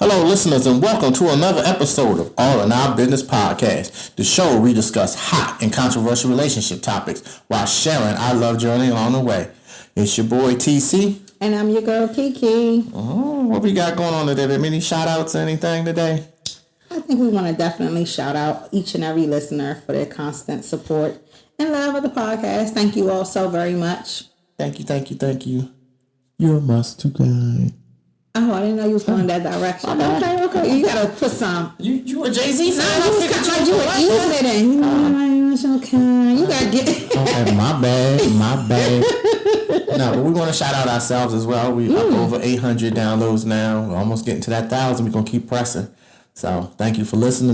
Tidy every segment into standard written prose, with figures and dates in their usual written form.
Hello, listeners, and welcome to another episode of All in Our Business Podcast, the show where we discuss hot and controversial relationship topics while sharing our love journey along the way. It's your boy, TC. And I'm your girl, Kiki. Oh, what we got going on today? Any shout-outs or anything today? I think we want to definitely shout out each and every listener for their constant support and love of the podcast. Thank you all so very much. Thank you. You're much too kind. Oh, I didn't know you was going that direction. Okay. You gotta put some. You a Jay-Z fan? No, you was kind of you were easing it in. You gotta get. Okay, my bad. No, but we want to shout out ourselves as well. We up over 800 downloads now. We're almost getting to that 1,000. We're gonna keep pressing. So thank you for listening.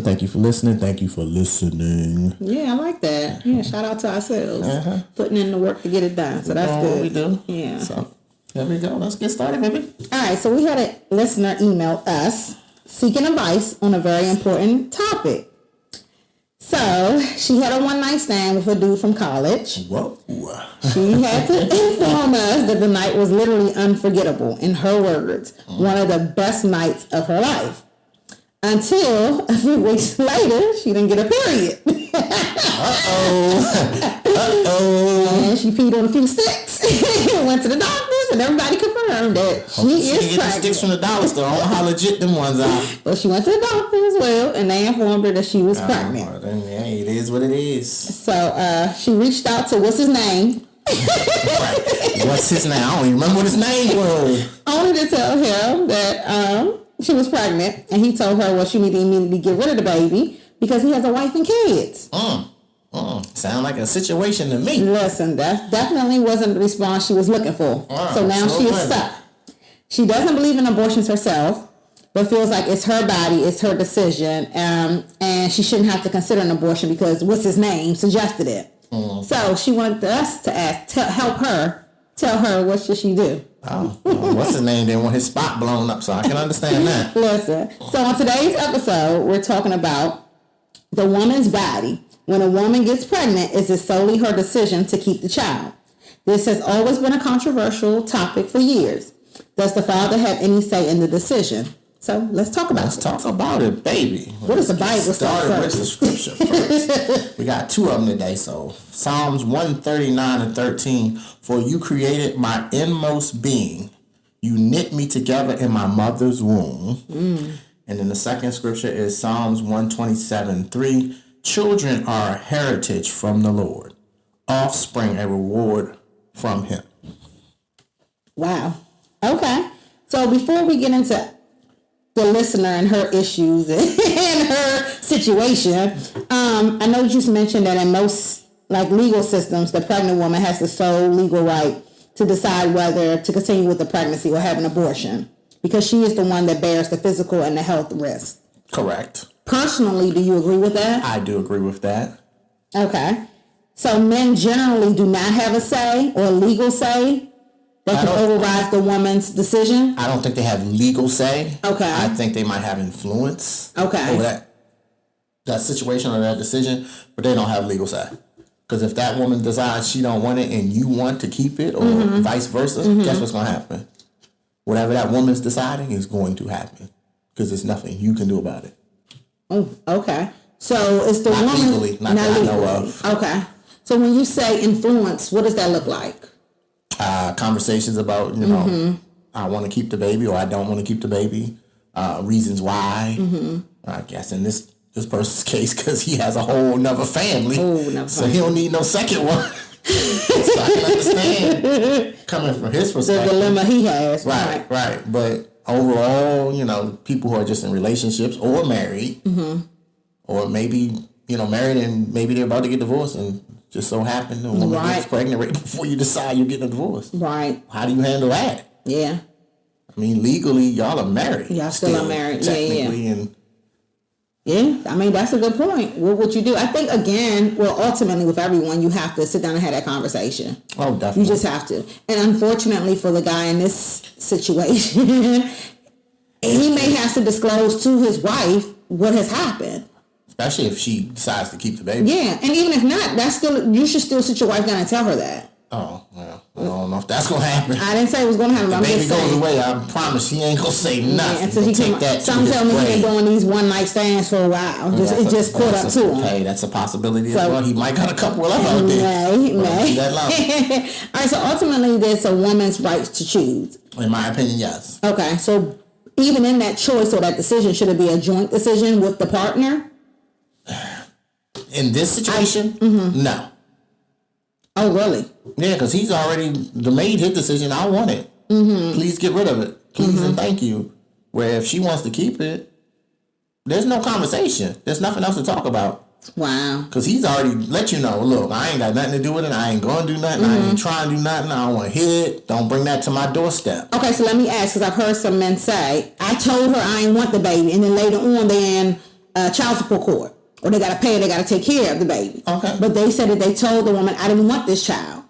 Yeah, I like that. Yeah, shout out to ourselves. Putting in the work to get it done. So that's good. We do. Yeah. So there we go. Let's get started, baby. All right. So we had a listener email us seeking advice on a very important topic. So she had a one-night stand with a dude from college. Whoa. She had to inform us that the night was literally unforgettable. In her words, one of the best nights of her life. Until a few weeks later, she didn't get a period. And she peed on a few sticks. Went to the doctors, and everybody confirmed that she is pregnant. The sticks from the dollar store. I don't know how legit them ones are. But she went to the doctor as well, and they informed her that she was pregnant. Well, then, yeah, it is what it is. So she reached out to what's his name. Right. What's his name? I don't even remember what his name was. Only to tell him that she was pregnant, and he told her, well, she needed to immediately get rid of the baby because he has a wife and kids. Sound like a situation to me. Listen, that definitely wasn't the response she was looking for. So now she is stuck. She doesn't believe in abortions herself, but feels like it's her body, it's her decision, and she shouldn't have to consider an abortion because what's his name suggested it. So she wanted us to tell her what should she do. What's his name? Didn't want his spot blown up, so I can understand that. Listen, so on today's episode, we're talking about the woman's body. When a woman gets pregnant, is it solely her decision to keep the child? This has always been a controversial topic for years. Does the father have any say in the decision? So let's talk about it. Let's talk about it, baby. What does the Bible say started first? With the scripture first. We got two of them today. So Psalms 139:13. For you created my inmost being. You knit me together in my mother's womb. And then the second scripture is Psalms 127:3. Children are a heritage from the Lord. Offspring a reward from him. Wow. Okay. So before we get into the listener and her issues and her situation, I know you just mentioned that in most legal systems, the pregnant woman has the sole legal right to decide whether to continue with the pregnancy or have an abortion because she is the one that bears the physical and the health risk. Correct. Personally, do you agree with that? I do agree with that. Okay. So men generally do not have a say or a legal say that can override the woman's decision? I don't think they have legal say. Okay. I think they might have influence over that situation or that decision, but they don't have legal say. Because if that woman decides she don't want it and you want to keep it or vice versa, guess what's going to happen? Whatever that woman's deciding is going to happen because there's nothing you can do about it. Oh, okay. So it's the not woman... Legally, not that legally. I know of. Okay. So when you say influence, what does that look like? Conversations about, I want to keep the baby or I don't want to keep the baby. Reasons why. I guess in this person's case, because he has a whole nother family. So he don't need no second one. So I can understand coming from his perspective. The dilemma he has. Right. But overall, people who are just in relationships or married, or maybe, married and maybe they're about to get divorced and just so happened the woman gets pregnant right before you decide you're getting a divorce. Right. How do you handle that? Yeah. I mean, legally, y'all are married. Y'all still are married. Technically. Yeah. I mean, that's a good point. What would you do? I think, again, ultimately with everyone, you have to sit down and have that conversation. Oh, definitely. You just have to. And unfortunately for the guy in this situation, he may have to disclose to his wife what has happened. Especially if she decides to keep the baby. Yeah, and even if not, you should still sit your wife down and tell her that. Oh, well, I don't know if that's going to happen. I didn't say it was going to happen. The baby goes away, I promise he ain't going to say nothing. Until he take that some tell me he's been doing these one night stands for a while. It just caught up to him. Hey, that's a possibility as well. He might got a couple left out there. May. All right, so ultimately there's a woman's right to choose. In my opinion, yes. Okay, so even in that choice or that decision, should it be a joint decision with the partner? In this situation, no. Oh, really? Yeah, because he's already made his decision. I want it. Please get rid of it. Please and thank you. Where if she wants to keep it, there's no conversation. There's nothing else to talk about. Wow. Because he's already let you know, look, I ain't got nothing to do with it. I ain't going to do nothing. I ain't trying to do nothing. I don't want to hear it. Don't bring that to my doorstep. Okay, so let me ask, because I've heard some men say, I told her I ain't want the baby, and then later on they're in child support court. Or they got to pay, they got to take care of the baby. Okay. But they said that they told the woman, I didn't want this child.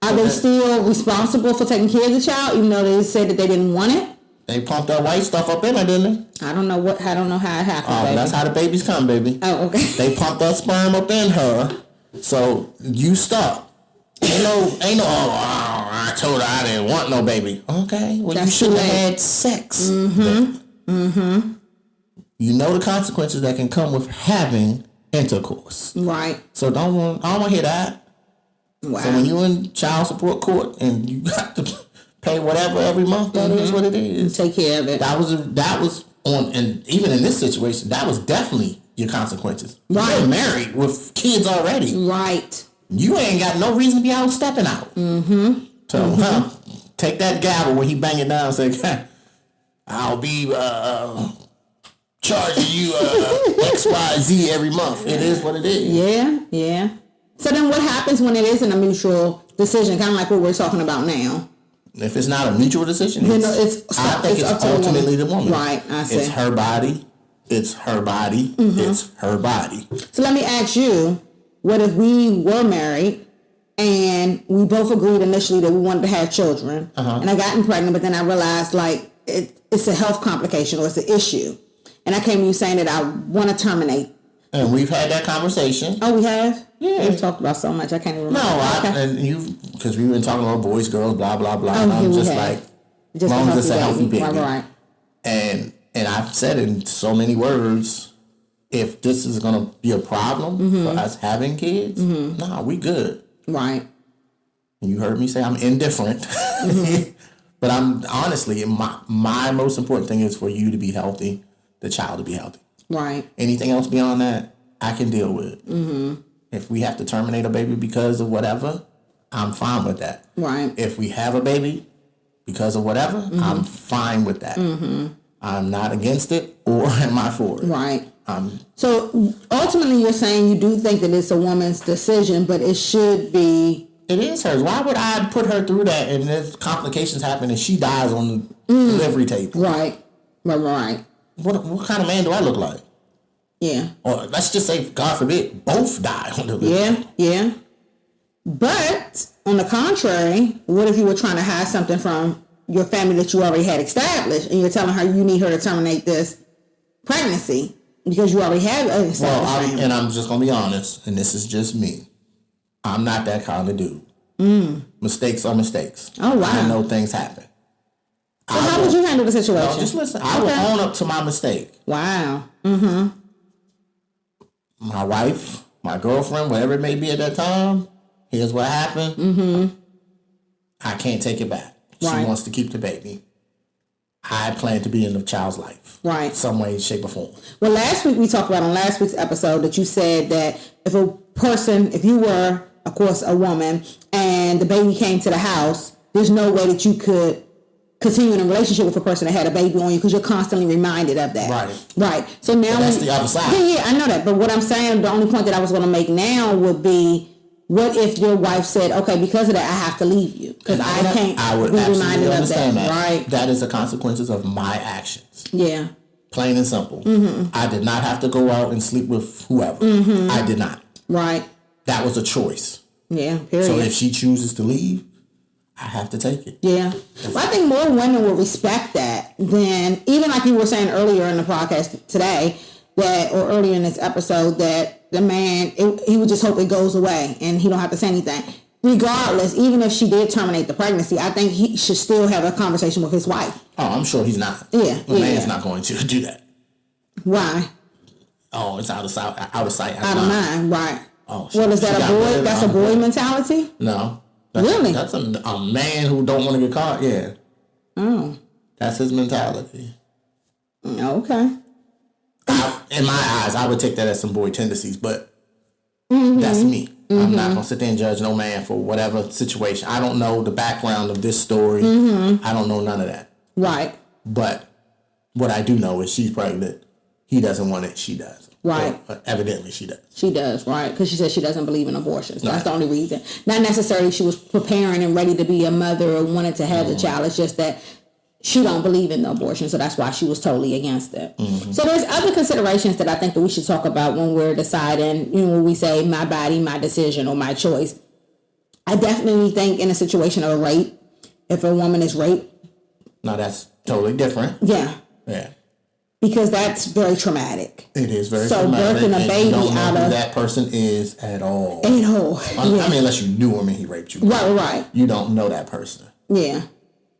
Are they still responsible for taking care of the child, even though they said that they didn't want it? They pumped that white stuff up in her, didn't they? I don't know how it happened, baby. That's how the babies come, baby. Oh, okay. They pumped that sperm up in her, so you stop. Ain't no, I told her I didn't want no baby. Okay, well, you should have had sex. You know the consequences that can come with having intercourse. Right. So I don't want to hear that. Wow. So when you're in child support court and you got to pay whatever every month, that is what it is. Take care of it. That was on, and even in this situation, that was definitely your consequences. Right. You're married with kids already. Right. You ain't got no reason to be out stepping out. So, take that gavel when he bang it down and say, I'll be charging you XYZ every month. It is what it is. Yeah. So then what happens when it isn't a mutual decision, kind of like what we're talking about now? If it's not a mutual decision, I think it's ultimately the woman. Right, I see. It's her body. It's her body. It's her body. So let me ask you, what if we were married and we both agreed initially that we wanted to have children, and I got pregnant, but then I realized like it's a health complication or it's an issue, and I came to you saying that I want to terminate. And we've had that conversation. Oh, we have? Yeah. We've talked about so much, I can't even remember. No, because we've been talking about boys, girls, blah, blah, blah. And I'm just like, as long as it's a healthy baby. Right. And I've said in so many words, if this is going to be a problem for us having kids, nah, we good. Right. And you heard me say I'm indifferent. But I'm honestly, my most important thing is for you to be healthy, the child to be healthy. Right. Anything else beyond that, I can deal with. If we have to terminate a baby because of whatever, I'm fine with that. Right. If we have a baby because of whatever, I'm fine with that. I'm not against it, or am I for it? Right. So ultimately, you're saying you do think that it's a woman's decision, but it should be. It is hers. Why would I put her through that and there's complications happen and she dies on the delivery table? Right. What kind of man do I look like? Yeah. Or let's just say, God forbid, both die on the delivery. Yeah. But on the contrary, what if you were trying to hide something from your family that you already had established, and you're telling her you need her to terminate this pregnancy because you already have an established family? And I'm just gonna be honest, and this is just me. I'm not that kind of dude. Mistakes are mistakes. Oh, wow. I know things happen. So how would you handle the situation? No, just listen. I will own up to my mistake. Wow. My wife, my girlfriend, whatever it may be at that time, here's what happened. I can't take it back. Right. She wants to keep the baby. I plan to be in the child's life. Right. Some way, shape, or form. Well, last week we talked about on last week's episode that you said that if you were, of course, a woman and the baby came to the house, there's no way that you could continue in a relationship with a person that had a baby on you because you're constantly reminded of that. Right. So now that's the other side. Yeah, I know that. But what I'm saying, the only point that I was going to make now would be, what if your wife said, okay, because of that, I have to leave you because I can't be reminded of that. Right. That is the consequences of my actions. Yeah. Plain and simple. I did not have to go out and sleep with whoever. I did not. Right. That was a choice. Yeah, period. So if she chooses to leave, I have to take it. Yeah. Well, I think more women will respect that than, even like you were saying earlier in the podcast today, or earlier in this episode, that the man, he would just hope it goes away and he don't have to say anything. regardless, even if she did terminate the pregnancy, I think he should still have a conversation with his wife. Oh, I'm sure he's not. Yeah. The man's not going to do that. Why? Oh, it's out of sight, out of mind. Right. Oh, well, is that a boy? That's a boy mentality? No. Really? That's a man who don't want to get caught. Yeah. Oh. That's his mentality. Okay. In my eyes, I would take that as some boy tendencies, but that's me. I'm not going to sit there and judge no man for whatever situation. I don't know the background of this story. I don't know none of that. Right. But what I do know is she's pregnant. He doesn't want it. She does. Right. Well, evidently, she does. She does, right? Because she says she doesn't believe in abortions. That's the only reason. Not necessarily she was preparing and ready to be a mother or wanted to have the child. It's just that she don't believe in the abortion, so that's why she was totally against it. So there's other considerations that I think that we should talk about when we're deciding, when we say my body, my decision, or my choice. I definitely think in a situation of a rape, if a woman is raped. Now that's totally different. Yeah. Yeah. Because that's very traumatic. It is very traumatic. So birthing a baby you don't know out who of that person is at all. At all. I mean, unless you knew him and he raped you. Right. You don't know that person. Yeah.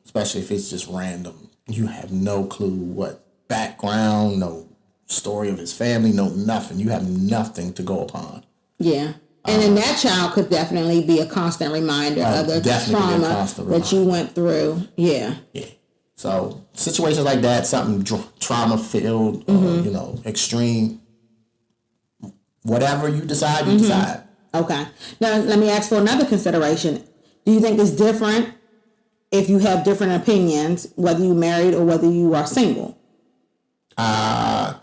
Especially if it's just random. You have no clue what background, no story of his family, no nothing. You have nothing to go upon. Yeah. And then that child could definitely be a constant reminder of the trauma that you went through. Yeah. Yeah. So situations like that, something trauma filled, extreme, whatever you decide, you decide. Okay. Now let me ask for another consideration. Do you think it's different if you have different opinions, whether you're married or whether you are single? I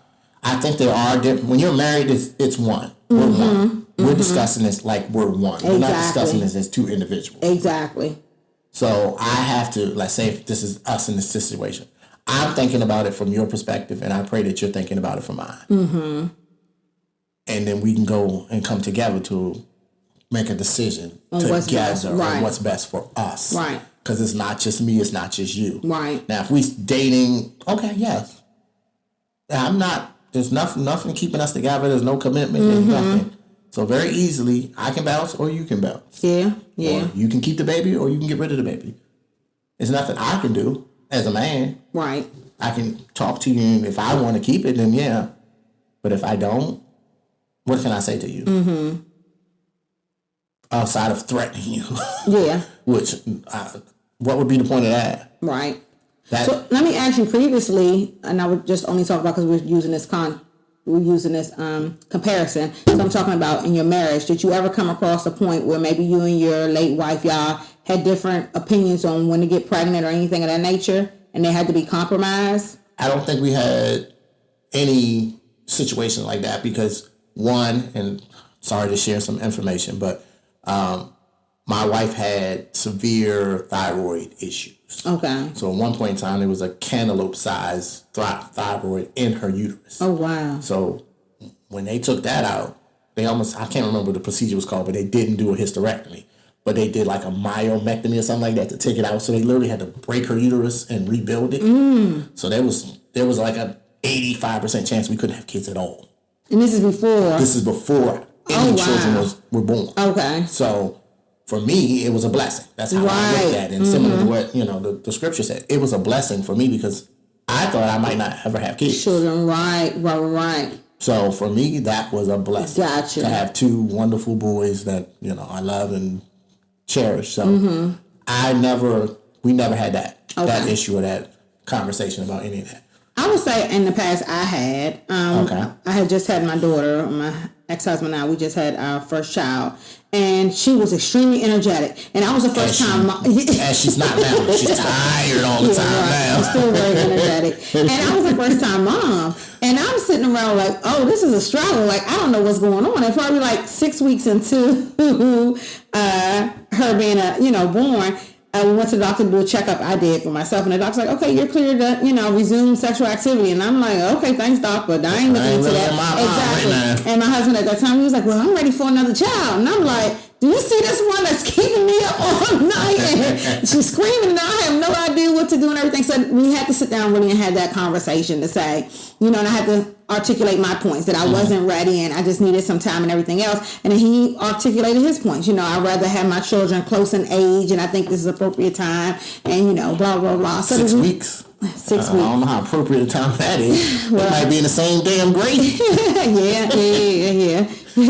think there are different. When you're married, it's one. We're one. We're discussing this like we're one. Exactly. We're not discussing this as two individuals. Exactly. So I have to, let's say if this is us in this situation, I'm thinking about it from your perspective, and I pray that you're thinking about it from mine. And then we can go and come together to make a decision together on what's best for us. Right. Because it's not just me, it's not just you. Right. Now, if we dating, okay, yes. There's nothing keeping us together. There's no commitment. There's nothing. So very easily, I can bounce or you can bounce. Yeah. Or you can keep the baby or you can get rid of the baby. There's nothing I can do as a man. Right. I can talk to you, and if I want to keep it, then yeah. But if I don't, what can I say to you? Outside of threatening you. Yeah. Which, what would be the point of that? Right. So let me ask you previously, and I would just only talk about because we're using this comparison. So I'm talking about in your marriage. Did you ever come across a point where maybe you and your late wife, y'all had different opinions on when to get pregnant or anything of that nature, and they had to be compromised? I don't think we had any situation like that because one, and sorry to share some information, but my wife had severe thyroid issues. Okay. So at one point in time, there was a cantaloupe-sized thyroid in her uterus. Oh, wow. So when they took that out, I can't remember what the procedure was called, but they didn't do a hysterectomy. But they did like a myomectomy or something like that to take it out. So they literally had to break her uterus and rebuild it. So there was like a 85% chance we couldn't have kids at all. And this is before? This is before any children were born. Okay. So for me, it was a blessing. That's how I looked at it. And similar to what, the scripture said, it was a blessing for me because I thought I might not ever have kids. Children, right. So for me, that was a blessing. Gotcha. To have two wonderful boys that, I love and cherish. So we never had that issue or that conversation about any of that. I would say in the past I had. I had just had my daughter, my ex-husband and I, we just had our first child. And she was extremely energetic. And I was the first time mom. And she's not now. She's tired all the time now. She's still very energetic. And I was the first time mom. And I'm sitting around like, oh, this is a struggle. Like, I don't know what's going on. And probably like 6 weeks into her being, born, we went to the doctor to do a checkup I did for myself. And the doctor's like, okay, you're clear to, resume sexual activity. And I'm like, okay, thanks, doc, but I ain't looking into that. Exactly. And my husband at that time, he was like, well, I'm ready for another child. And I'm like, do you see this one that's keeping me up all night? And she's screaming and I have no idea what to do and everything. So we had to sit down really and have that conversation to say, and I had to articulate my points, that I wasn't ready and I just needed some time and everything else. And then he articulated his points. I'd rather have my children close in age, and I think this is appropriate time, and blah blah blah. So 6 weeks. 6 weeks. I don't know how appropriate a time that is. Well, it might be in the same damn grade. yeah.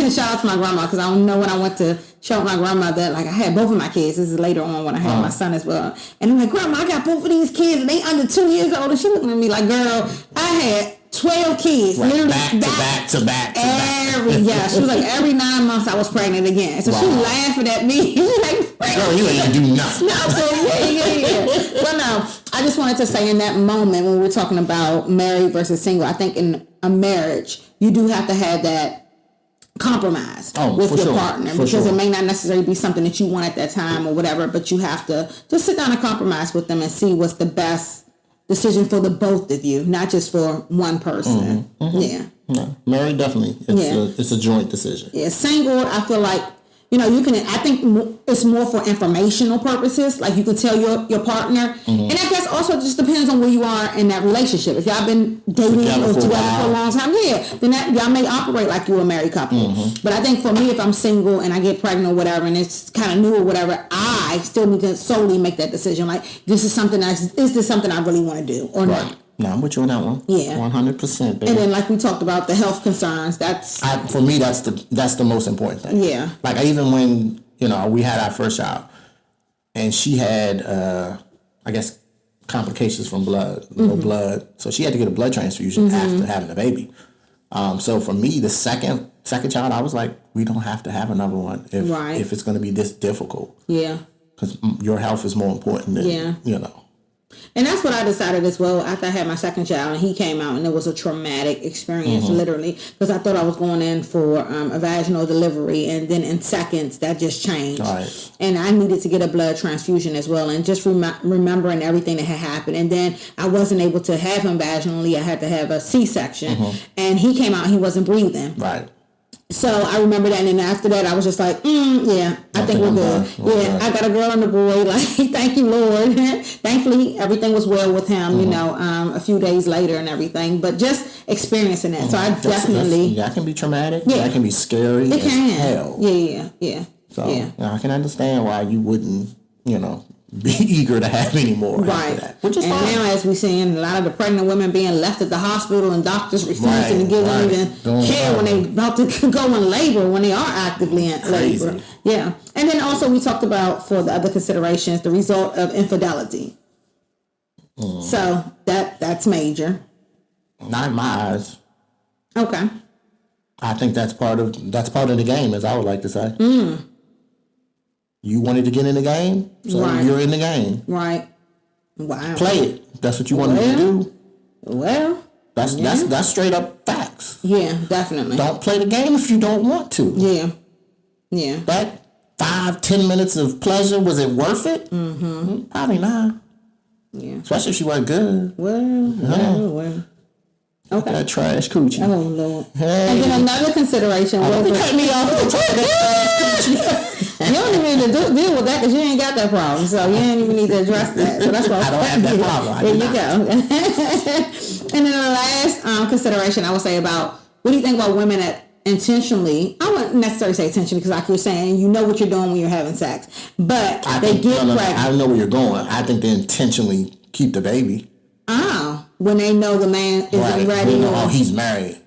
Shout out to my grandma, because I don't know when I went to show my grandmother, like I had both of my kids. This is later on when I had my son as well. And I'm like, Grandma, I got both of these kids and they under 2 years old. And she looking at me like, girl, I had 12 kids. Right. Literally back to back. Yeah, she was like, every 9 months I was pregnant again. So she laughing at me. She was like, girl, you ain't do nothing. Yeah. Well, no, I just wanted to say, in that moment when we were talking about married versus single, I think in a marriage, you do have to have that compromise with your partner, because it may not necessarily be something that you want at that time or whatever, but you have to just sit down and compromise with them and see what's the best decision for the both of you, not just for one person. Yeah. No, married, definitely. It's a joint decision. Yeah, single, I feel like, you can, I think it's more for informational purposes. Like, you can tell your partner. And I guess also it just depends on where you are in that relationship. If y'all been dating or together for a long time, then y'all may operate like you're a married couple. But I think for me, if I'm single and I get pregnant or whatever, and it's kind of new or whatever, I still need to solely make that decision. Like, is this something I really want to do or not? No, I'm with you on that one. Yeah, 100%. Baby. And then, like we talked about, the health concerns. For me, that's the most important thing. Yeah. Like, even when we had our first child, and she had I guess complications from blood, no blood, so she had to get a blood transfusion after having a baby. So for me, the second child, I was like, we don't have to have another one if it's going to be this difficult. Yeah. Because your health is more important than And that's what I decided as well after I had my second child, and he came out, and it was a traumatic experience, literally, because I thought I was going in for a vaginal delivery, and then in seconds that just changed. Right. And I needed to get a blood transfusion as well, and just remembering everything that had happened. And then I wasn't able to have him vaginally. I had to have a C-section, and he came out, he wasn't breathing. Right. So I remember that, and then after that, I was just like, I think we're good. I got a girl and a boy. Like, thank you, Lord. Thankfully, everything was well with him. A few days later and everything. But just experiencing that, so I definitely that can be traumatic. Yeah, that can be scary. It can. Hell. Yeah. So I can understand why you wouldn't, be eager to have any more. Right. That, which is fine. Now, as we're seeing, a lot of the pregnant women being left at the hospital, and doctors refusing to give them even care when they're about to go in labor, when they are actively in labor. Yeah. And then also we talked about, for the other considerations, the result of infidelity. So that's major. Not in my eyes. Okay. I think that's part of the game, as I would like to say. You wanted to get in the game, so you're in the game. Right. Wow. Play it. That's what you wanted to do. Well, that's straight up facts. Yeah, definitely. Don't play the game if you don't want to. Yeah. That 5-10 minutes of pleasure, was it worth it? Probably not. Yeah. Especially if she wasn't good. Well. Okay. That trash coochie. Oh, Lord. Hey. And then another consideration. Don't cut me off with that coochie. You don't even need to deal with that, because you ain't got that problem. So you ain't even need to address that. So that's why I don't have that problem. There you go. And then the last consideration I would say about, what do you think about women that intentionally, I wouldn't necessarily say intentionally, because like you're saying, you know what you're doing when you're having sex, but they get pregnant. I know where you're going. I think they intentionally keep the baby. Oh, when they know the man isn't ready. Oh, he's married.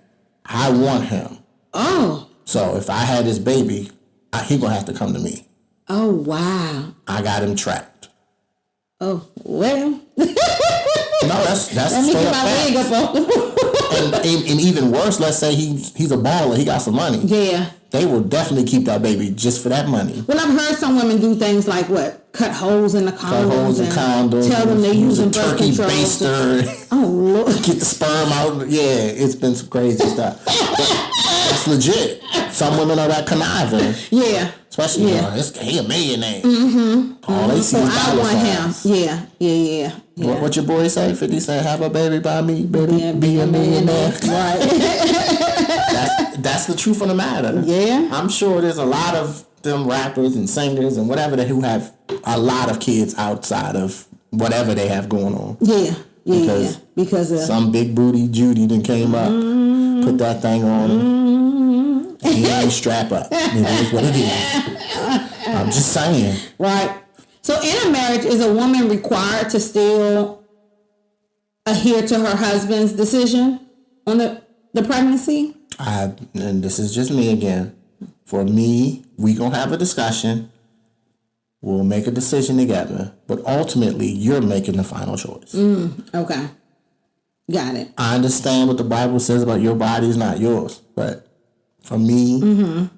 I want him. Oh. So if I had this baby, he gonna have to come to me. Oh, wow. I got him trapped. Oh, well. No, that's Let me get my wig up on. and even worse, let's say he's a baller, he got some money. Yeah. They will definitely keep that baby just for that money. Well, I've heard some women do things like cut holes in the condoms. Tell them they're using birth control. Baster. Oh, Lord. Get the sperm out. Yeah, it's been some crazy stuff. That's legit. Some women are that conniving. Yeah. Especially, he a millionaire. All they see is I want signs. him. Yeah. What your boy say? 50 Cent, have a baby by me, baby, be a millionaire. Right. That's the truth of the matter. Yeah. I'm sure there's a lot of them rappers and singers and whatever who have a lot of kids outside of whatever they have going on. Yeah. Because some big booty Judy then came up. put that thing on. He ain't strap up. It is what it is. I'm just saying. Right. So in a marriage, is a woman required to still adhere to her husband's decision on the pregnancy? And this is just me again. For me, we gonna have a discussion. We'll make a decision together. But ultimately, you're making the final choice. Okay. Got it. I understand what the Bible says about your body is not yours. But for me,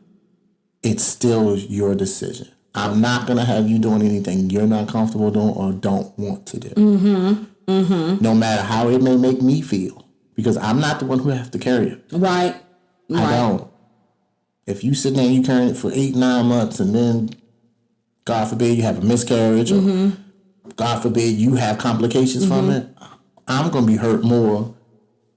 it's still your decision. I'm not going to have you doing anything you're not comfortable doing or don't want to do. No matter how it may make me feel. Because I'm not the one who has to carry it. Right. I don't. If you sit there and you carry it for 8-9 months and then, God forbid, you have a miscarriage or God forbid you have complications from it, I'm going to be hurt more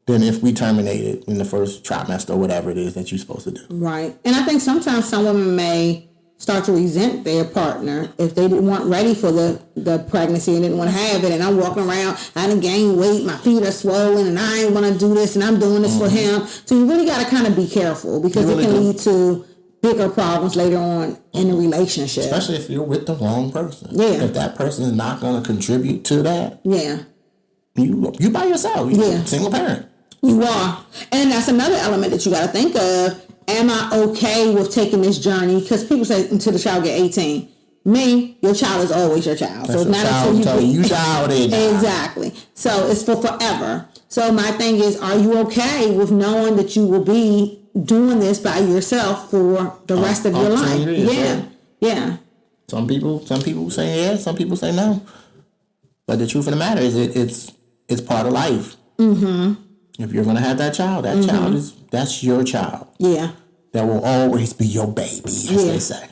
than if we terminate it in the first trimester or whatever it is that you're supposed to do. Right. And I think sometimes some women may start to resent their partner if they weren't ready for the pregnancy and didn't want to have it. And I'm walking around, I done gained weight, my feet are swollen, and I ain't want to do this, and I'm doing this for him. So you really got to kind of be careful because it can lead to bigger problems later on in the relationship. Especially if you're with the wrong person. Yeah. If that person is not going to contribute to that, yeah, you by yourself. You're a single parent. You are. And that's another element that you got to think of. Am I okay with taking this journey? Because people say until the child get 18. Me, your child is always your child. That's so it's not until you die or they die. Exactly. So it's for forever. So my thing is, are you okay with knowing that you will be doing this by yourself for the rest of your life? Yeah. Some people say yes, some people say no. But the truth of the matter is it's part of life. If you're gonna have that child that's your child. Yeah. That will always be your baby, as they say.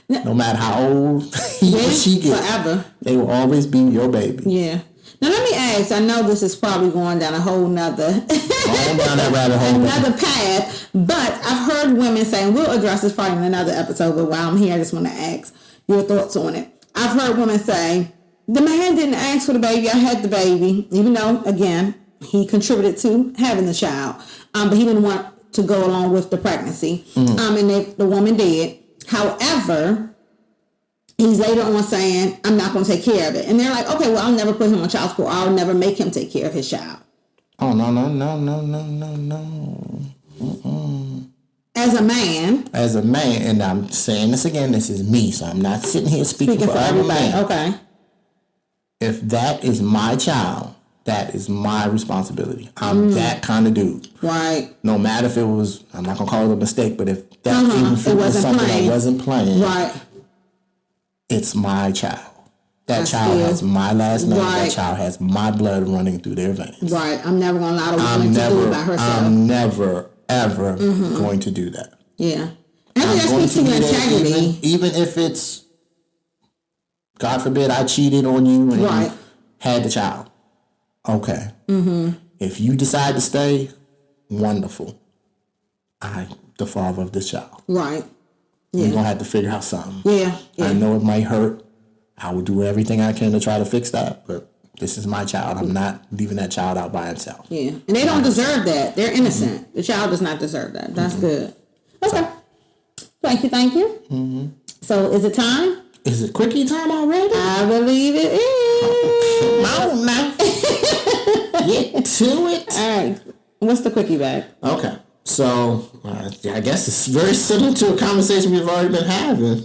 No matter how old he or she gets. Forever. They will always be your baby. Yeah. Now let me ask, I know this is probably going down a whole nother another path, but I've heard women say, and we'll address this probably in another episode, but while I'm here I just want to ask your thoughts on it. I've heard women say, the man didn't ask for the baby, I had the baby, even though, again, he contributed to having the child, but he didn't want to go along with the pregnancy, and the woman did. However, he's later on saying, I'm not going to take care of it. And they're like, okay, well, I'll never put him on child support. I'll never make him take care of his child. Oh, no. As a man, and I'm saying this again, this is me, so I'm not sitting here speaking for everybody. Okay. If that is my child, that is my responsibility. I'm that kind of dude. Right. No matter if it was, I'm not going to call it a mistake, but if that even if it was something I wasn't playing, right, it's my child. That child has my last name. Right. That child has my blood running through their veins. Right. I'm never going to allow a woman to do it by herself. I'm never, ever going to do that. Yeah. I think that speaks to your integrity. Even if it's, God forbid, I cheated on you and had the child. Okay. If you decide to stay, wonderful. I'm the father of this child. Right. Yeah. We're going to have to figure out something. Yeah. I know it might hurt. I will do everything I can to try to fix that, but this is my child. I'm not leaving that child out by himself. Yeah. And they don't deserve that. They're innocent. The child does not deserve that. That's good. Okay. Thank you. So is it time? Is it quickie time already? I believe it is. Come on now. Get to it. All right. What's the quickie bag? Okay. So I guess it's very similar to a conversation we've already been having.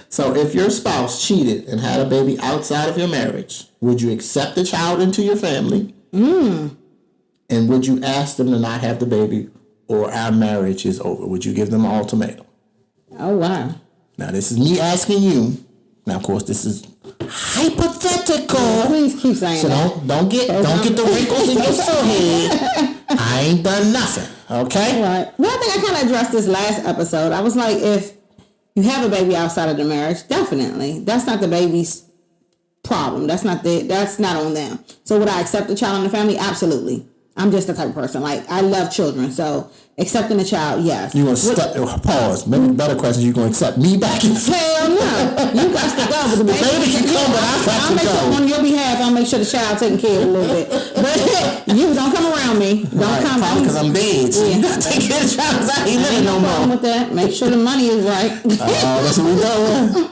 So if your spouse cheated and had a baby outside of your marriage, would you accept the child into your family? And would you ask them to not have the baby or our marriage is over? Would you give them an ultimatum? Oh, wow. Now, this is me asking you. Now, of course, this is hypothetical. Please keep saying that. So don't get the wrinkles in your forehead. I ain't done nothing. Okay? Right. Well, I think I kind of addressed this last episode. I was like, if you have a baby outside of the marriage, definitely. That's not the baby's problem. That's not on them. So would I accept the child in the family? Absolutely. I'm just the type of person. Like, I love children, so accepting a child, yes. You gonna pause? Maybe the better question: you gonna accept me back? Hell no, you got to go. But the baby can come, but I got to make go. sure on your behalf. I'll make sure the child taken care of a little bit. But you don't come around me. Don't come. Probably because I'm dead. So you gotta take care of the child because I ain't living no more. With that, make sure the money is right. That's what we doing.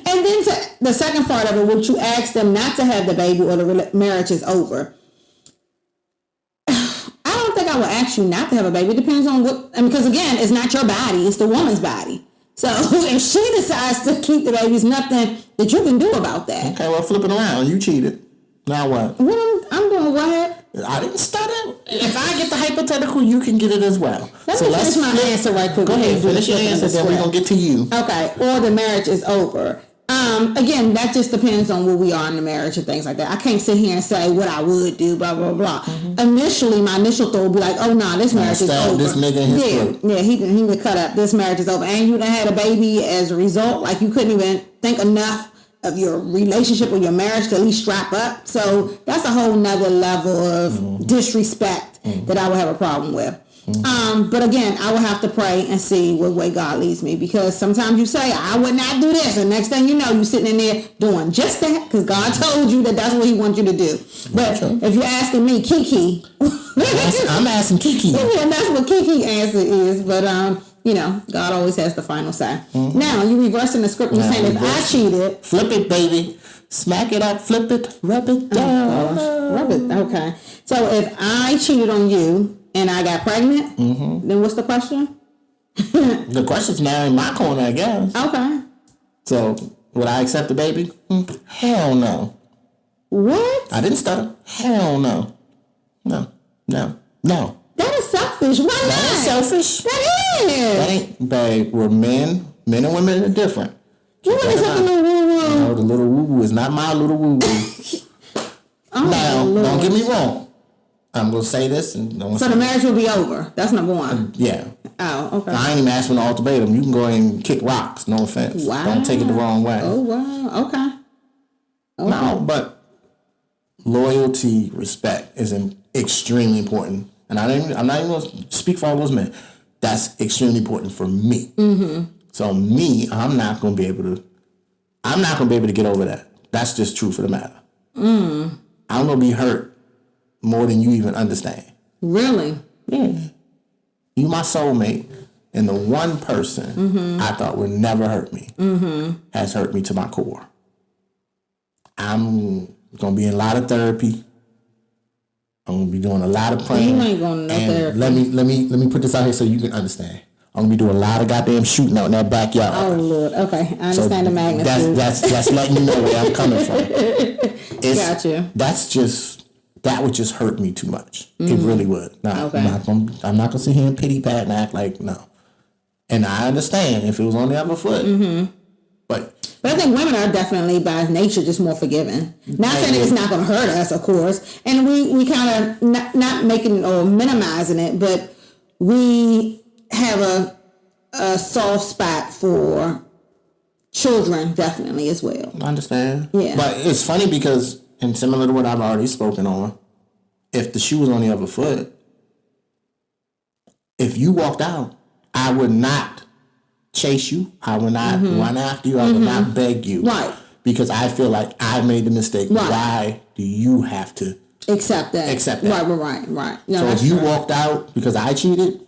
And then the second part of it, would you ask them not to have the baby or the marriage is over? I would ask you not to have a baby. It depends on what, because again, it's not your body, it's the woman's body. So if she decides to keep the baby, there's nothing that you can do about that. Okay, well, flip it around. You cheated. Now what? I'm doing what? I didn't start it. If I get the hypothetical, you can get it as well. Let's finish my answer right quick. Go ahead, finish your answer, then we're going to get to you. Okay, or the marriage is over. Again, that just depends on where we are in the marriage and things like that. I can't sit here and say what I would do, blah, blah, blah. Mm-hmm. Initially, my initial thought would be like, oh, no, this marriage is over. This nigga in his throat. Yeah, he would cut up. This marriage is over. And you done had a baby as a result. Like, you couldn't even think enough of your relationship or your marriage to at least strap up. So that's a whole nother level of disrespect that I would have a problem with. But again, I will have to pray and see what way God leads me, because sometimes you say, I would not do this, and next thing you know, you're sitting in there doing just that because God told you that that's what he wants you to do. But if you're asking me, Kiki, I'm asking Kiki. Yeah, that's what Kiki answer is. But God always has the final say. Now you reversing the script and saying if I cheated, flip it, baby, smack it up, flip it, rub it down, rub it. Okay, so if I cheated on you and I got pregnant, then what's the question? The question's now in my corner, I guess. Okay. So, would I accept the baby? Hell no. What? I didn't stutter. Hell no. No. That is selfish. Why not? That is selfish. That is. That ain't, babe, we're men and women are different. You want to talk a little woo-woo? No, the little woo-woo is not my little woo-woo. Now, don't get me wrong. I'm going to say this. So the marriage will be over. That's number one. Yeah. Oh, okay. I ain't even asking for an ultimatum. You can go ahead and kick rocks. No offense. Wow. Don't take it the wrong way. Oh, wow. Okay. No, but loyalty, respect is extremely important. And I'm not even going to speak for all those men. That's extremely important for me. So me, I'm not going to be able to get over that. That's just truth of the matter. I'm going to be hurt more than you even understand. Really? Yeah. You my soulmate, and the one person I thought would never hurt me has hurt me to my core. I'm gonna be in a lot of therapy. I'm gonna be doing a lot of praying. You ain't going to no therapy. Let me put this out here so you can understand. I'm gonna be doing a lot of goddamn shooting out in that backyard. Oh Lord. Okay, I understand the magnitude. That's letting you know where I'm coming from. Gotcha. That would just hurt me too much. It really would. Nah, okay. I'm not gonna sit here and pity pat and act like no. And I understand if it was on the other foot. But I think women are definitely by nature just more forgiving. Not saying that it's not going to hurt us, of course. And we kind of not making or minimizing it, but we have a soft spot for children definitely as well. I understand. Yeah. But it's funny because, and similar to what I've already spoken on, if the shoe was on the other foot, if you walked out, I would not chase you. I would not run after you. I would not beg you. Right. Because I feel like I made the mistake. Right. Why do you have to accept that? Right. No, so if you walked out because I cheated,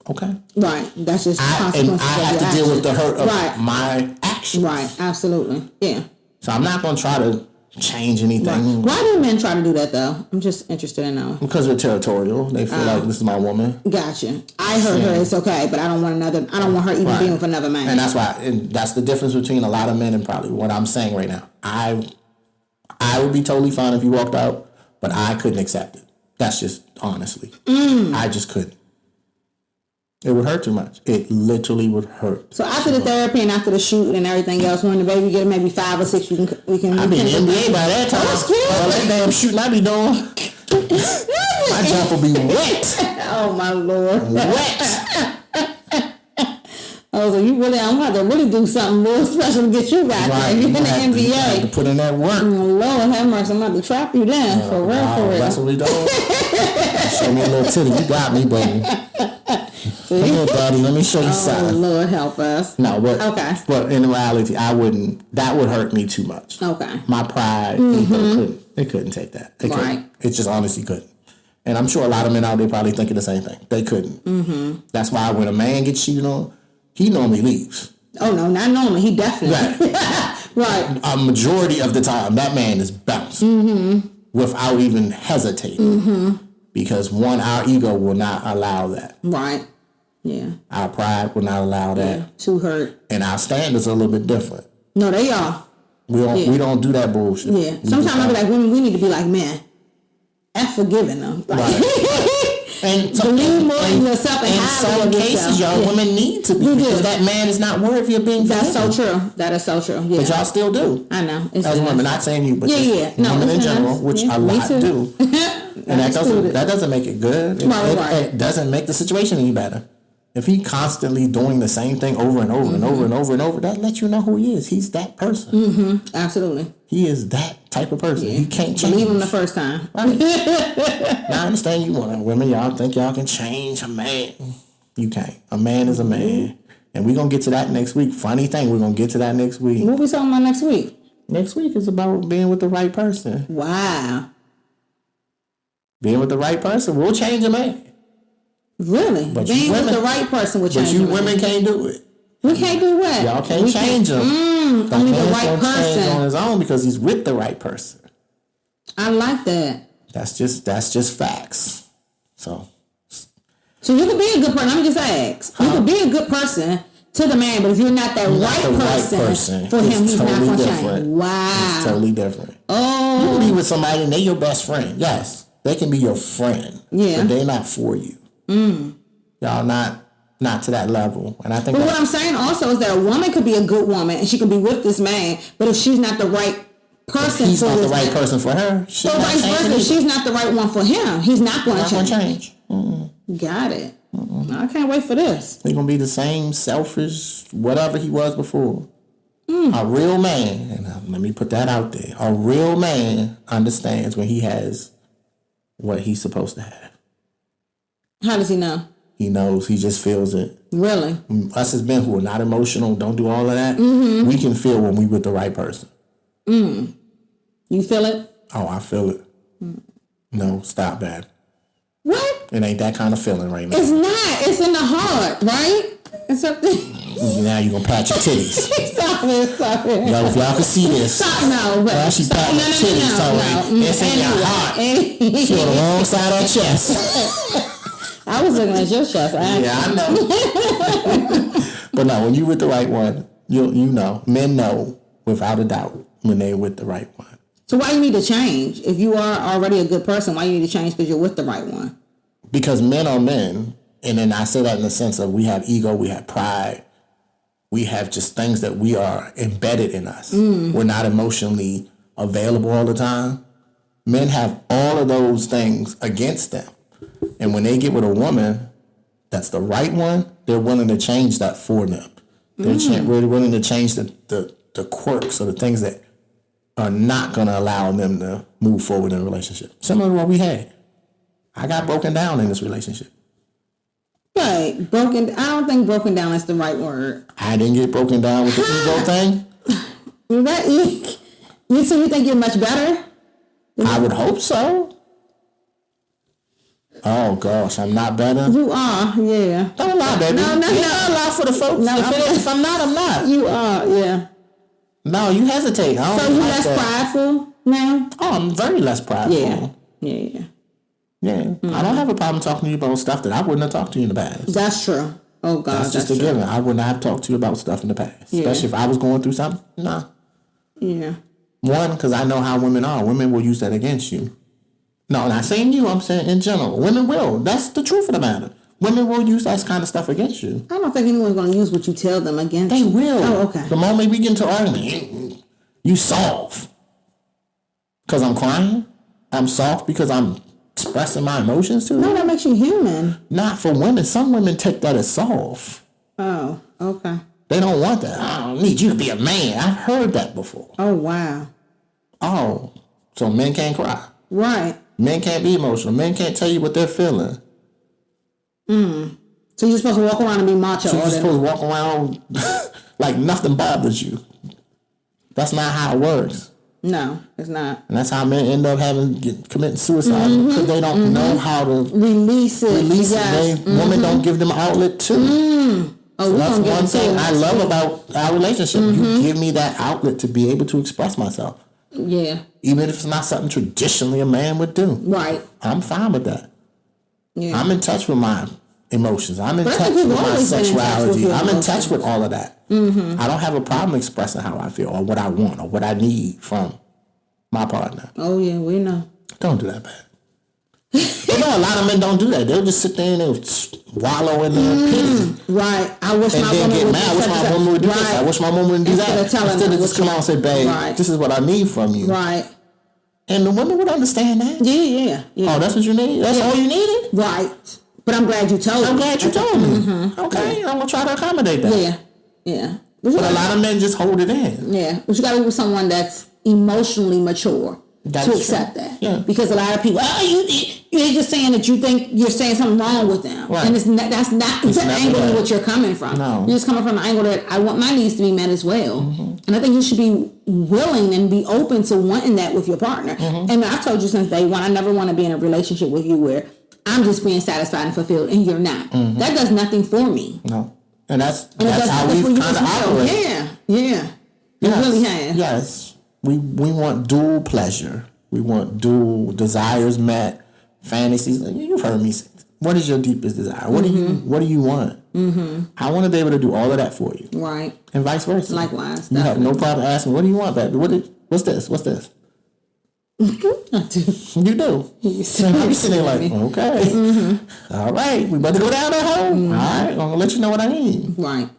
okay. Right. That's just and I have to deal with the hurt of my actions. Right. Absolutely. Yeah. So I'm not going to try to change anything. Right. Why do men try to do that though? I'm just interested in knowing. Because they're territorial. They feel like this is my woman. Gotcha. I heard her. It's okay, but I don't want her even being with another man. And that's why. And that's the difference between a lot of men and probably what I'm saying right now. I would be totally fine if you walked out, but I couldn't accept it. That's just honestly. I just couldn't. It would hurt too much. It literally would hurt. So after the therapy and after the shoot and everything else, when the baby get maybe 5 or 6, we can. I'll be in the NBA by that time. All that damn shooting I be doing. My jump will be wet. Oh my Lord. Wet. That was so you really, I'm going to really do something real special to get you back there. You're in the NBA. You have to put in that work. Lord have mercy, I'm about to trap you then. For real. That's what we doing. Show me a little titty. You got me, baby. Come here, daddy. Let me show you something. Oh, Lord help us. No, but okay. But in reality, I wouldn't. That would hurt me too much. Okay. My pride, ego couldn't take that. It just honestly couldn't. And I'm sure a lot of men out there probably thinking the same thing. They couldn't. Mm-hmm. That's why when a man gets cheated on, he normally leaves. Oh no, not normally. He definitely. Right. A majority of the time, that man is bouncing without even hesitating. Because one, our ego will not allow that. Right. Yeah. Our pride will not allow that. Yeah. Too hurt. And our standards are a little bit different. No, they are. We don't do that bullshit. Yeah. Sometimes I be like, women, we need to be like men. F forgiving them. Like, right. And believe more in yourself and in some cases, y'all women need to be because that man is not worthy of being forgiven. That's so true. That is so true. Yeah. But y'all still do. I know. As women, not saying you, but women in general, which a lot do. And that doesn't make it good. It doesn't make the situation any better. If he constantly doing the same thing over and over and over and over and over, that lets you know who he is. He's that person. Mm-hmm. Absolutely. He is that type of person. He can't change. Believe him the first time. Right. Now, I understand you want women. Y'all think y'all can change a man. You can't. A man is a man. And we're going to get to that next week. Funny thing, we're going to get to that next week. What we talking about next week? Next week is about being with the right person. Wow. Being with the right person will change a man. Really? But being with the right person will change a man. But you women can't do it. We can't do what? Y'all can't change him. Only the right person. Change on his own because he's with the right person. I like that. That's just facts. So you could be a good person. Let me just ask. You could be a good person to the man, but if you're not that right person for him, he's not going to change. Wow. It's totally different. Oh. You can be with somebody and they're your best friend. Yes, they can be your friend. Yeah. But they're not for you. Y'all not to that level. And I think. But what I'm saying also is that a woman could be a good woman and she can be with this man, but if she's not the right person, he's not the right person for her. So vice versa, if she's not the right one for him, he's not going to change. Got it. I can't wait for this. He's gonna be the same selfish whatever he was before. A real man, and let me put that out there. A real man understands when he has what he's supposed to have. How does he know? He knows. He just feels it. Really? Us as men who are not emotional, don't do all of that, we can feel when we with the right person. You feel it? Oh, I feel it. No, stop that. What? It ain't that kind of feeling right now. It's not. It's in the heart, right? It's something. Now you're going to pat your titties. Stop it. Yo, if y'all can see this. Stop, no. Now she patting her titties. So it's in your heart. She on the wrong side of her chest. I was looking at your chest. Yeah, I know. But no, when you with the right one, you know. Men know without a doubt when they with the right one. So why you need to change? If you are already a good person, why you need to change because you're with the right one? Because men are men. And then I say that in the sense of we have ego, we have pride. We have just things that we are embedded in us. We're not emotionally available all the time. Men have all of those things against them. And when they get with a woman that's the right one, they're willing to change that for them. They're really willing to change the quirks or the things that are not going to allow them to move forward in a relationship. Similar to what we had. I got broken down in this relationship. Right. Broken. I don't think broken down is the right word. I didn't get broken down with the ego thing. You think you're much better? I would hope so. Oh gosh, I'm not better. You are, yeah. Don't lie, baby. No. You don't lie for the folks. No, if I'm not, I'm not. You are, yeah. No, you hesitate. So you less prideful now? Oh, I'm very less prideful. Yeah. I don't have a problem talking to you about stuff that I wouldn't have talked to you in the past. That's true. Oh God, that's just a given. I would not have talked to you about stuff in the past, especially if I was going through something. Nah. Yeah. One, because I know how women are. Women will use that against you. No, not saying you. I'm saying in general. Women will. That's the truth of the matter. Women will use that kind of stuff against you. I don't think anyone's going to use what you tell them against you. They will. Oh, okay. The moment we get into argument, you soft. Because I'm crying? I'm soft because I'm expressing my emotions to you? No, that makes you human. Not for women. Some women take that as soft. Oh, okay. They don't want that. I don't need you to be a man. I've heard that before. Oh, wow. Oh, so men can't cry. Right. Men can't be emotional. Men can't tell you what they're feeling. So you're supposed to walk around and be macho. So you're supposed to walk around like nothing bothers you. That's not how it works. No, it's not. And that's how men end up committing suicide because they don't know how to release it. Yes. Women don't give them an outlet too. Oh, so that's one thing I love about our relationship. You give me that outlet to be able to express myself. Yeah. Even if it's not something traditionally a man would do. Right. I'm fine with that. Yeah. I'm in touch with my emotions. I'm in touch with my sexuality. I'm in touch with all of that. I don't have a problem expressing how I feel or what I want or what I need from my partner. Oh, yeah, we know. Don't do that, man. But no, a lot of men don't do that. They'll just sit there and they'll wallow in their pity. Right. I wish and my then woman get would mad. I wish my woman would do this. I wish my woman would do that. Instead of just come out and say, babe, this is what I need from you. Right. And the women would understand that. Yeah. Oh, that's what you need? That's all you needed? Right. But I'm glad you told me. I'm glad you told me. Okay, I'm going to try to accommodate that. Yeah. But a lot of men just hold it in. Yeah. But you got to be with someone that's emotionally mature to accept that. Yeah. Because a lot of people, you're just saying that you think you're saying something wrong with them. Right. And that's not the angle in which you're coming from. No. You're just coming from the angle that I want my needs to be met as well. And I think you should be willing and be open to wanting that with your partner. And I've told you since day one, I never want to be in a relationship with you where I'm just being satisfied and fulfilled and you're not. That does nothing for me. No. And that's how we've kind of operated. Yeah. It really has. Yes. We want dual pleasure. We want dual desires met, fantasies. You've heard me say, what is your deepest desire? What do you want? I want to be able to do all of that for you. Right. And vice versa. Likewise. You have no problem asking, what do you want, baby? What's this? What's this? I do. You do. I'm sitting there like, okay. All right. We about to go down that hole. All right. I'm going to let you know what I need. Right.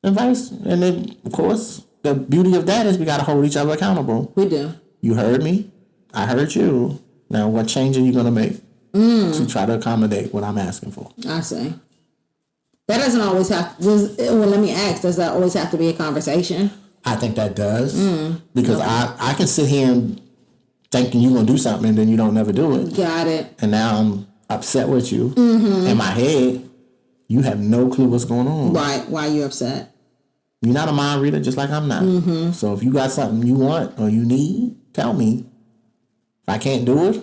And then, of course, the beauty of that is we got to hold each other accountable. We do. You heard me. I heard you. Now, what change are you going to make to try to accommodate what I'm asking for? I see. That doesn't always have. Let me ask. Does that always have to be a conversation? I think that does. Because I can sit here and thinking you're going to do something and then you don't never do it. Got it. And now I'm upset with you. In my head, you have no clue what's going on. Right. Why are you upset? You're not a mind reader just like I'm not. So if you got something you want or you need, tell me. If I can't do it,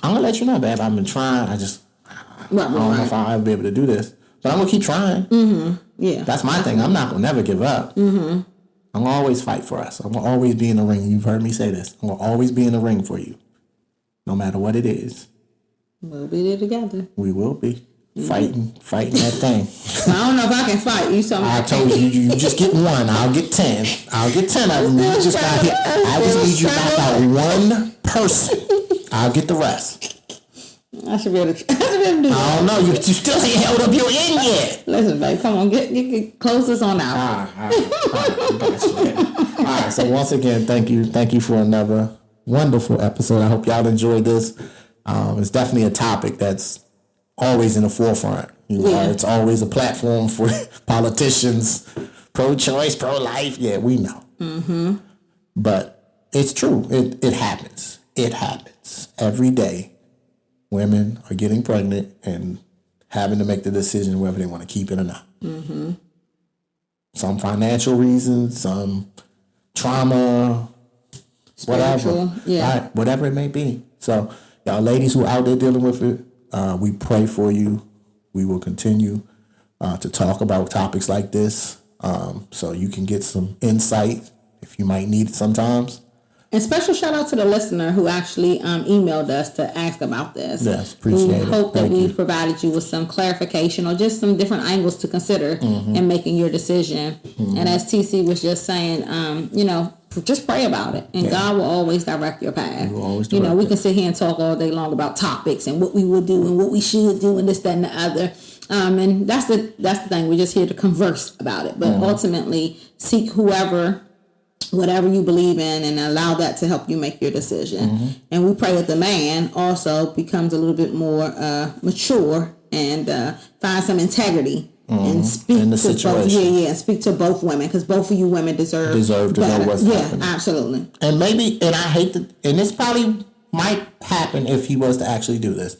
I'm going to let you know, babe. I've been trying. I don't know if I'll ever be able to do this. But I'm going to keep trying. Yeah. That's my thing. I'm not going to never give up. I'm going to always fight for us. I'm going to always be in the ring. You've heard me say this. I'm going to always be in the ring for you. No matter what it is. We'll be there together. We will be. Fighting that thing. I don't know if I can fight. I told you just get one. I'll get 10. I'll get 10 of them. You just got hit. I just need you to knock out one person. I'll get the rest. I should be able to do that. I don't know. You still ain't held up your end yet. Listen, babe, come on. Get close this on out. All right. So once again, thank you. Thank you for another wonderful episode. I hope y'all enjoyed this. It's definitely a topic that's always in the forefront. It's always a platform for politicians, pro-choice, pro-life. Yeah, we know. But it's true. It happens. It happens every day. Women are getting pregnant and having to make the decision whether they want to keep it or not. Some financial reasons, some trauma, whatever. Yeah. Right, whatever it may be. So, y'all ladies who are out there dealing with it, we pray for you. We will continue to talk about topics like this so you can get some insight if you might need it sometimes. And special shout out to the listener who actually emailed us to ask about this. Yes, appreciate it. We hope that we provided you with some clarification or just some different angles to consider in making your decision. And as TC was just saying, just pray about it, and God will always direct your path. We can sit here and talk all day long about topics and what we would do and what we should do and this, that, and the other. And that's the thing. We're just here to converse about it, but ultimately seek whatever you believe in and allow that to help you make your decision. And we pray that the man also becomes a little bit more mature and find some integrity and speak in the to situation. both, and speak to both women, because both of you women deserve to better. know what's happening. Yeah, absolutely. And maybe, and I hate to, and this probably might happen if he was to actually do this.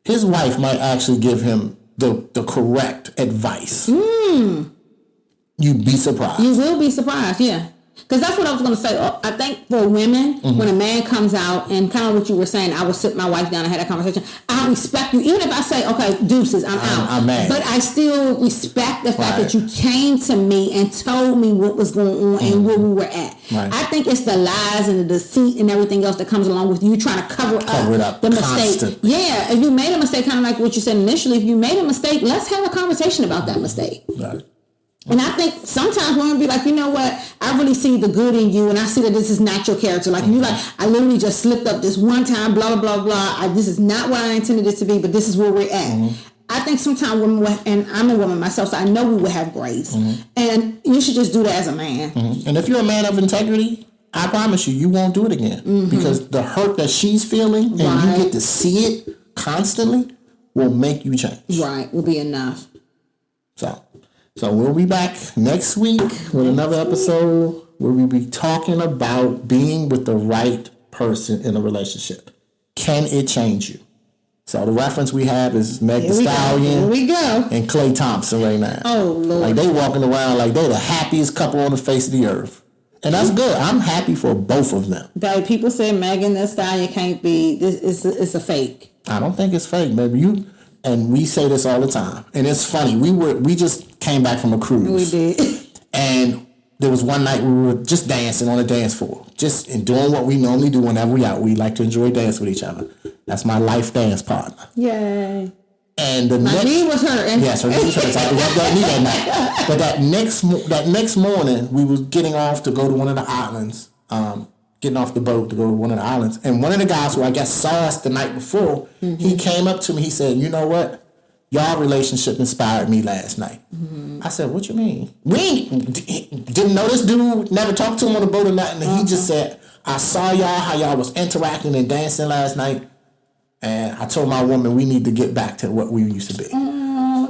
His wife might actually give him the correct advice. You'd be surprised. You will be surprised, yeah. Because that's what I was going to say. I think for women, when a man comes out, and kind of what you were saying, I will sit my wife down and have that conversation. I respect you. Even if I say, okay, deuces, I'm out. I'm mad. But I still respect the fact that you came to me and told me what was going on and where we were at. Right. I think it's the lies and the deceit and everything else that comes along with you trying to cover up the mistake. Yeah, if you made a mistake, kind of like what you said initially, if you made a mistake, let's have a conversation about that mistake. Right. And I think sometimes women be like, you know what? I really see the good in you, and I see that this is not your character. Like you, like I literally just slipped up this one time. Blah blah blah blah. This is not what I intended it to be, but this is where we're at. I think sometimes women, and I'm a woman myself, so I know we would have grace, and you should just do that as a man. And if you're a man of integrity, I promise you won't do it again, because the hurt that she's feeling and you get to see it constantly will make you change. Right, will be enough. So we'll be back next week with another episode where we'll be talking about being with the right person in a relationship. Can it change you? So the reference we have is Meg Thee Stallion Here we go. and Klay Thompson right now. Oh, Lord. Like they walking around like they're the happiest couple on the face of the earth. And that's good. I'm happy for both of them. But people say Megan Thee Stallion can't be, it's a fake. I don't think it's fake, baby. And we say this all the time. And it's funny. We just came back from a cruise. We did. And there was one night we were just dancing on a dance floor. Just doing what we normally do whenever we out. We like to enjoy dance with each other. That's my life dance partner. Yay. And the my knee was hurting. Yes, her knee was hurting. So I had to rub that knee that night. But that next morning, we was getting off to go to one of the islands. Getting off the boat to go to one of the islands. And one of the guys who I guess saw us the night before, he came up to me. He said, you know what? Y'all relationship inspired me last night. I said, what you mean? We didn't know this dude, never talked to him on the boat or nothing. And he just said, I saw y'all, how y'all was interacting and dancing last night. And I told my woman we need to get back to what we used to be.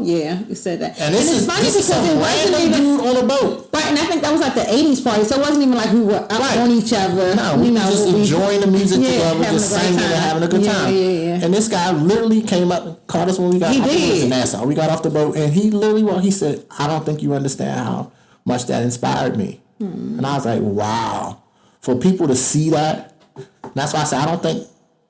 Yeah, you said that. And it's funny because it wasn't even dude on a boat. Right, and I think that was like the 80s party, so it wasn't even like we were up on each other. No, we were just enjoying the music together, just singing and having a good time. Yeah. And this guy literally came up and caught us when we got off Nassau. We got off the boat, and he literally, he said, I don't think you understand how much that inspired me. And I was like, wow. For people to see that, that's why I said, I don't think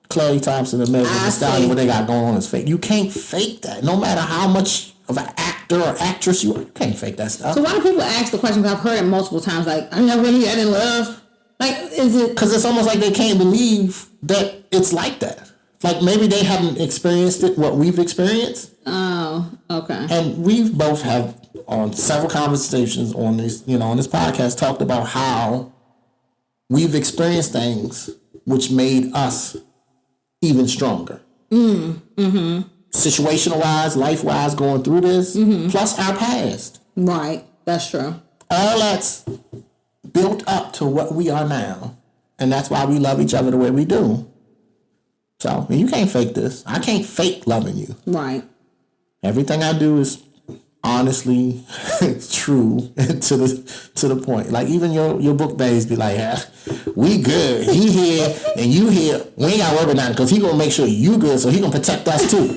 Klay Thompson and Meg Thee Stallion, what they got going on is fake. You can't fake that. No matter how much of an actor or actress you are, you can't fake that stuff. So why do people ask the question? Because I've heard it multiple times, like, are you really in love? Like, is it? Because it's almost like they can't believe that it's like that. Like maybe they haven't experienced it, what we've experienced. Oh, okay. And we've both have on several conversations on this, on this podcast, talked about how we've experienced things which made us even stronger. Situational wise, life wise, going through this, plus our past. Right, that's true. All that's built up to what we are now. And that's why we love each other the way we do. So, you can't fake this. I can't fake loving you. Right. Everything I do is honestly true to the point. Like even your book babes be like, yeah, we good. He here and you here. We ain't got to worry about nothing because he gonna make sure you good, so he gonna protect us too.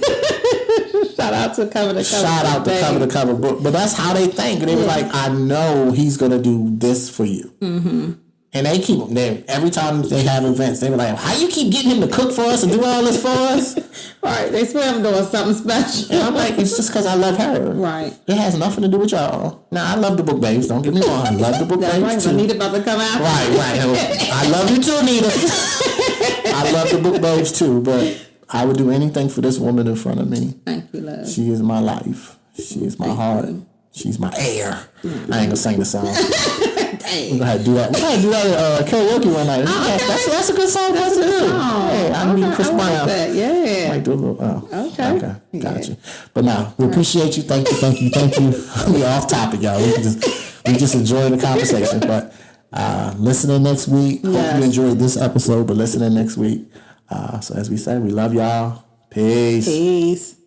Shout out to cover the cover. Shout out to cover the cover book. But that's how they think. They were like, I know he's gonna do this for you. And they keep them every time they have events. They were like, how you keep getting him to cook for us and do all this for us? Right, they swear I'm doing something special. And I'm like, it's just because I love her. Right. It has nothing to do with y'all. Now, I love the book babes. Don't get me wrong. I love the book babes right, too. Anita about to come out. Right. I love you too, Anita. I love the book babes too, but I would do anything for this woman in front of me. Thank you, love. She is my life. She is my heart. She's my air. I ain't gonna sing the song. We're gonna have to do that. We're gonna do that karaoke one night. That's a good song for us to do. Hey, I'm meeting Chris Brown. Yeah. Might do a little. Okay. Got you. But now we appreciate you. Thank you. We're off topic, y'all. We just enjoying the conversation. But listening next week. Hope you enjoyed this episode. But listening next week. So as we said, we love y'all. Peace.